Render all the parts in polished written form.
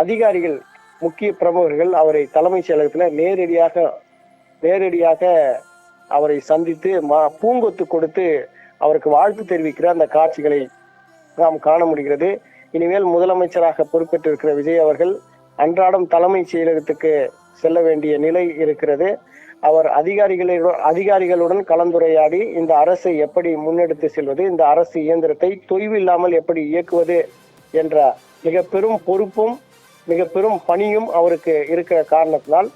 அதிகாரிகள், முக்கிய பிரமுகர்கள் அவரை தலைமைச் செயலகத்துல நேரடியாக அவரை சந்தித்து பூங்கொத்து கொடுத்து அவருக்கு வாழ்த்து தெரிவிக்கிற அந்த காட்சிகளை நாம் காண முடிகிறது. இனிமேல் முதலமைச்சராக பொறுப்பேற்றிருக்கிற விஜய் அவர்கள் அன்றாடம் தலைமைச் செயலகத்துக்கு செல்ல வேண்டிய நிலை இருக்கிறது. அவர் அதிகாரிகளுடன் கலந்துரையாடி இந்த அரசை எப்படி முன்னெடுத்து செல்வது, இந்த அரசு இயந்திரத்தை தொய்வு இல்லாமல் எப்படி இயக்குவது என்ற மிக பெரும் பொறுப்பும் மிக பெரும் பணியும் அவருக்கு இருக்கிற காரணத்தினால்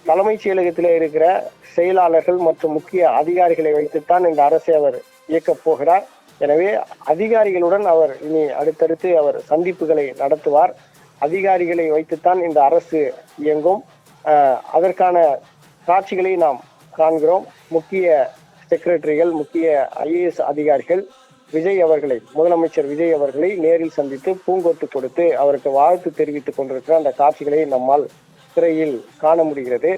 தலைமைச் செயலகத்திலே இருக்கிற செயலாளர்கள் மற்றும் முக்கிய அதிகாரிகளை வைத்துத்தான் இந்த அரசை அவர் இயக்கப் போகிறார். எனவே அதிகாரிகளுடன் அவர் இனி அடுத்தடுத்து அவர் சந்திப்புகளை நடத்துவார். அதிகாரிகளை வைத்துத்தான் இந்த அரசு இயங்கும். அதற்கான காட்சிகளை நாம் காண்கிறோம். முக்கிய செக்ரட்டரிகள், முக்கிய ஐஏஎஸ் அதிகாரிகள் முதலமைச்சர் விஜய் அவர்களை நேரில் சந்தித்து பூங்கொத்து கொடுத்து அவருக்கு வாழ்த்து தெரிவித்துக் கொண்டிருக்கிற அந்த காட்சிகளை நம்மால் திரையில் காண முடிகிறது.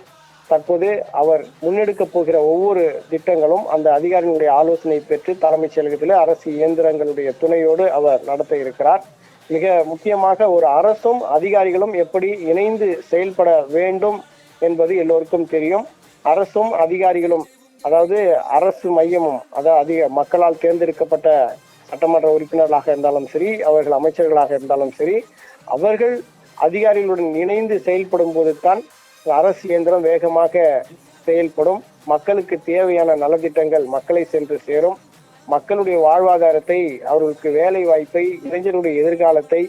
தற்போது அவர் முன்னெடுக்க போகிற ஒவ்வொரு திட்டங்களும் அந்த அதிகாரிகளுடைய ஆலோசனை பெற்று தலைமைச் செயலகத்தில் அரசு இயந்திரங்களுடைய துணையோடு அவர் நடத்த இருக்கிறார். மிக முக்கியமாக ஒரு அரசும் அதிகாரிகளும் எப்படி இணைந்து செயல்பட வேண்டும் என்பது எல்லோருக்கும் தெரியும். அரசும் அதிகாரிகளும், அதாவது அரசு மையமும், அதாவது மக்களால் தேர்ந்தெடுக்கப்பட்ட சட்டமன்ற உறுப்பினர்களாக இருந்தாலும் சரி, அவர்கள் அமைச்சர்களாக இருந்தாலும் சரி, அவர்கள் அதிகாரிகளுடன் இணைந்து செயல்படும் போதுதான் அரசு இயந்திரம் வேகமாக செயல்படும். மக்களுக்கு தேவையான நலத்திட்டங்கள் மக்களை சென்று சேரும். மக்களுடைய வாழ்வாதாரத்தை, அவர்களுக்கு வேலை வாய்ப்பை, இளைஞருடைய எதிர்காலத்தை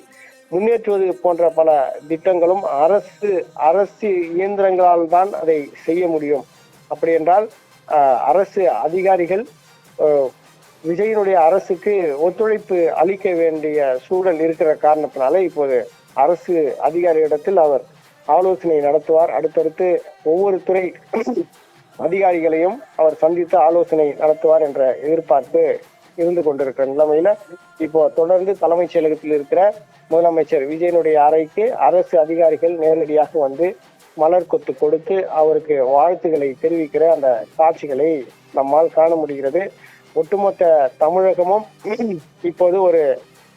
முன்னேற்றுவது போன்ற பல திட்டங்களும் அரசு இயந்திரங்களால் தான் அதை செய்ய முடியும். அப்படி என்றால் அரசு அதிகாரிகள் விஜயனுடைய அரசுக்கு ஒத்துழைப்பு அளிக்க வேண்டிய சூழல் இருக்கிற காரணத்தினால இப்போது அரசு அதிகாரியிடத்தில் அவர் ஆலோசனை நடத்துவார். அடுத்தடுத்து ஒவ்வொரு துறை அதிகாரிகளையும் அவர் சந்தித்து ஆலோசனை நடத்துவார் என்ற எதிர்பார்ப்பு இருந்து கொண்டிருக்கிற நிலைமையில இப்போ தொடர்ந்து தலைமைச் செயலகத்தில் இருக்கிற முதலமைச்சர் விஜயனுடைய அறைக்கு அரசு அதிகாரிகள் நேரடியாக வந்து மலர் கொத்து கொடுத்து அவருக்கு வாழ்த்துக்களை தெரிவிக்கிற அந்த காட்சிகளை நம்மால் காண முடிகிறது. ஒட்டுமொத்த தமிழகமும் இப்போது ஒரு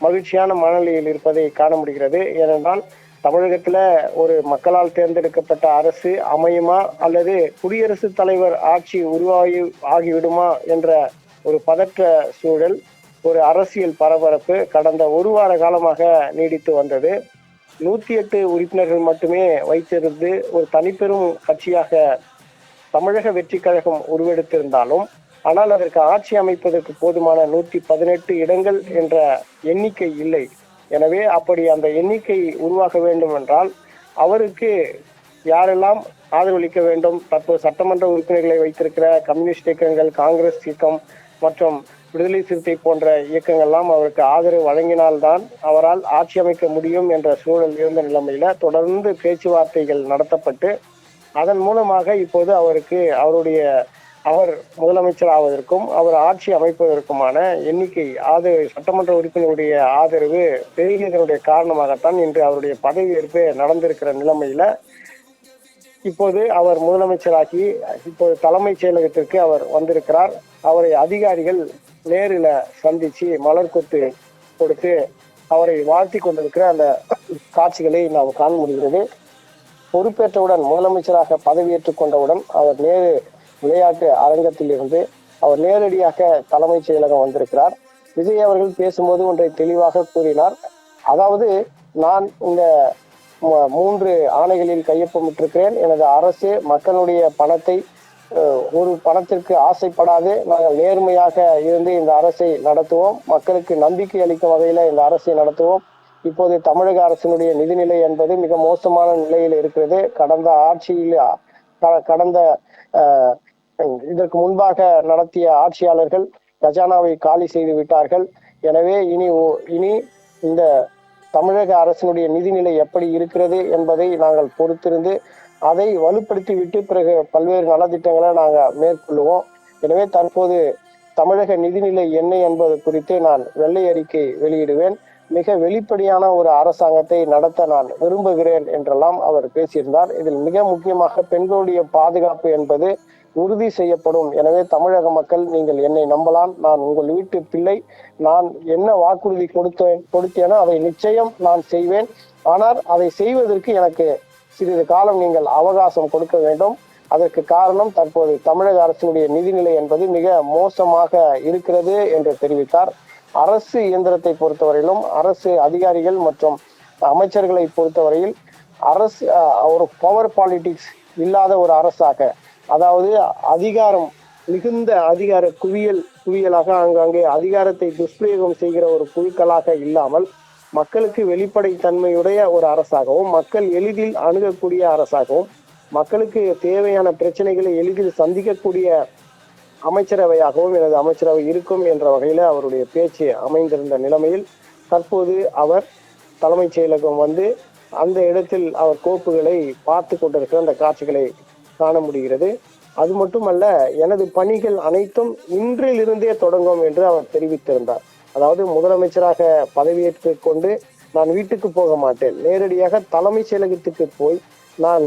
மகிழ்ச்சியான மனநிலையில் இருப்பதை காண முடிகிறது. ஏனென்றால் தமிழகத்துல ஒரு மக்களால் தேர்ந்தெடுக்கப்பட்ட அரசு அமையுமா அல்லது குடியரசுத் தலைவர் ஆட்சி ஆகிவிடுமா என்ற ஒரு பதற்ற சூழல், ஒரு அரசியல் பரபரப்பு கடந்த ஒரு வார காலமாக நீடித்து வந்தது. 108 உறுப்பினர்கள் மட்டுமே வைத்திருந்து ஒரு தனிப்பெரும் கட்சியாக தமிழக வெற்றி கழகம் உருவெடுத்திருந்தாலும், ஆனால் அதற்கு ஆட்சி அமைப்பதற்கு போதுமான 118 இடங்கள் என்ற எண்ணிக்கை இல்லை. எனவே அப்படி அந்த எண்ணிக்கை உருவாக வேண்டும் என்றால் அவருக்கு யாரெல்லாம் ஆதரவளிக்க வேண்டும்? தற்போது சட்டமன்ற உறுப்பினர்களை வைத்திருக்கிற கம்யூனிஸ்ட் இயக்கங்கள், காங்கிரஸ் இயக்கம் மற்றும் விடுதலை சிறுத்தை போன்ற இயக்கங்கள்லாம் அவருக்கு ஆதரவு வழங்கினால்தான் அவரால் ஆட்சி அமைக்க முடியும் என்ற சூழல் இருந்த நிலைமையில தொடர்ந்து பேச்சுவார்த்தைகள் நடத்தப்பட்டு அதன் மூலமாக இப்போது அவர் முதலமைச்சர் ஆவதற்கும் அவர் ஆட்சி அமைப்பதற்குமான எண்ணிக்கை சட்டமன்ற உறுப்பினருடைய ஆதரவு பெருகியதனுடைய காரணமாகத்தான் இன்று அவருடைய பதவியேற்பு நடந்திருக்கிற நிலைமையில இப்போது அவர் முதலமைச்சராகி இப்போது தலைமைச் செயலகத்திற்கு அவர் வந்திருக்கிறார். அவரை அதிகாரிகள் நேரில் சந்திச்சு மலர் கொத்து கொடுத்து அவரை வாழ்த்தி கொண்டிருக்கிற அந்த காட்சிகளை நாம் காண முடிகிறது. பொறுப்பேற்றவுடன், முதலமைச்சராக பதவியேற்றுக் கொண்டவுடன் அவர் விளையாட்டு அரங்கத்தில் இருந்து அவர் நேரடியாக தலைமைச் செயலகம் வந்திருக்கிறார். விஜய் அவர்கள் பேசும்போது ஒன்றை தெளிவாக கூறினார். அதாவது, நான் இந்த 3 ஆணைகளில் கையொப்பமிட்டிருக்கிறேன். எனது அரசு மக்களுடைய பணத்திற்கு ஆசைப்படாது நாங்கள் நேர்மையாக இருந்து இந்த அரசை நடத்துவோம். மக்களுக்கு நம்பிக்கை அளிக்கும் வகையில இந்த அரசை நடத்துவோம். இப்போது தமிழக அரசினுடைய நிதிநிலை என்பது மிக மோசமான நிலையில் இருக்கிறது. இதற்கு முன்பாக நடத்திய ஆட்சியாளர்கள் கஜானாவை காலி செய்து விட்டார்கள். எனவே இனி இந்த தமிழக அரசினுடைய நிதிநிலை எப்படி இருக்கிறது என்பதை நாங்கள் பொறுத்திருந்து அதை வலுப்படுத்தி விட்டு பிறகு பல்வேறு நலத்திட்டங்களை நாங்கள் மேற்கொள்ளுவோம். எனவே தற்போது தமிழக நிதிநிலை என்ன என்பது குறித்து நான் வெள்ளை அறிக்கை வெளியிடுவேன். மிக வெளிப்படையான ஒரு அரசாங்கத்தை நடத்த நான் விரும்புகிறேன் என்றெல்லாம் அவர் பேசியிருந்தார். இதில் மிக முக்கியமாக பெண்களுடைய பாதுகாப்பு என்பது உறுதி செய்யப்படும். எனவே தமிழக மக்கள், நீங்கள் என்னை நம்பலாம். நான் உங்கள் வீட்டு பிள்ளை. நான் என்ன வாக்குறுதி கொடுத்தேனோ அதை நிச்சயம் நான் செய்வேன். ஆனால் அதை செய்வதற்கு எனக்கு சிறிது காலம் நீங்கள் அவகாசம் கொடுக்க வேண்டும். அதற்கு காரணம் தற்போது தமிழக அரசினுடைய நிதிநிலை என்பது மிக மோசமாக இருக்கிறது என்று தெரிவித்தார். அரசு இயந்திரத்தை பொறுத்தவரையிலும் அரசு அதிகாரிகள் மற்றும் அமைச்சர்களை பொறுத்தவரையில் அரசு ஒரு பவர் பாலிடிக்ஸ் இல்லாத ஒரு அரசாக, அதாவது அதிகாரம் மிகுந்த அதிகார குவியலாக அங்கங்கே அதிகாரத்தை துஷ்பிரயோகம் செய்கிற ஒரு குழுக்களாக இல்லாமல் மக்களுக்கு வெளிப்படை தன்மையுடைய ஒரு அரசாகவும், மக்கள் எளிதில் அணுகக்கூடிய அரசாகவும், மக்களுக்கு தேவையான பிரச்சனைகளை எளிதில் சந்திக்கக்கூடிய அமைச்சரவையாகவும் எனது அமைச்சரவை இருக்கும் என்ற வகையில அவருடைய பேச்சு அமைந்திருந்த நிலைமையில் தற்போது அவர் தலைமைச் செயலகம் வந்து அந்த இடத்தில் அவர் கோப்புகளை பார்த்து கொண்டிருக்கிற அந்த காட்சிகளை காண முடிகிறது. அது மட்டுமல்ல, எனது பணிகள் அனைத்தும் இன்றிலிருந்தே தொடங்கும் என்று அவர் தெரிவித்திருந்தார். அதாவது முதலமைச்சராக பதவியேற்றுக் கொண்டு நான் வீட்டுக்கு போக மாட்டேன், நேரடியாக தலைமைச் செயலகத்துக்கு போய் நான்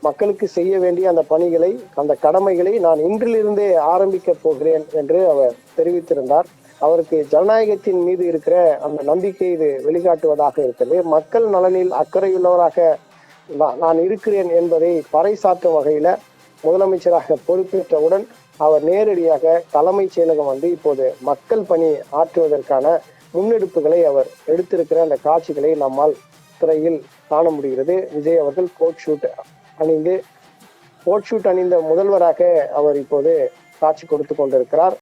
மக்களுக்கு செய்ய வேண்டிய அந்த பணிகளை, அந்த கடமைகளை நான் இன்றிலிருந்தே ஆரம்பிக்க போகிறேன் என்று அவர் தெரிவித்திருந்தார். அவருக்கு ஜனநாயகத்தின் மீது இருக்கிற அந்த நம்பிக்கை இது வெளிக்காட்டுவதாக இருக்கிறது. மக்கள் நலனில் அக்கறையுள்ளவராக நான் இருக்கிறேன் என்பதை பறைசாற்றும் வகையில முதலமைச்சராக பொறுப்பேற்றவுடன் அவர் நேரடியாக தலைமைச் செயலகம் வந்து இப்போது மக்கள் பணி ஆற்றுவதற்கான முன்னெடுப்புகளை அவர் எடுத்திருக்கிற அந்த காட்சிகளை நம்மால் திரையில் காண முடிகிறது. விஜய் அவர்கள் கோட் ஷூட் அணிந்த முதல்வராக அவர் இப்போது காட்சி கொடுத்து கொண்டிருக்கிறார்.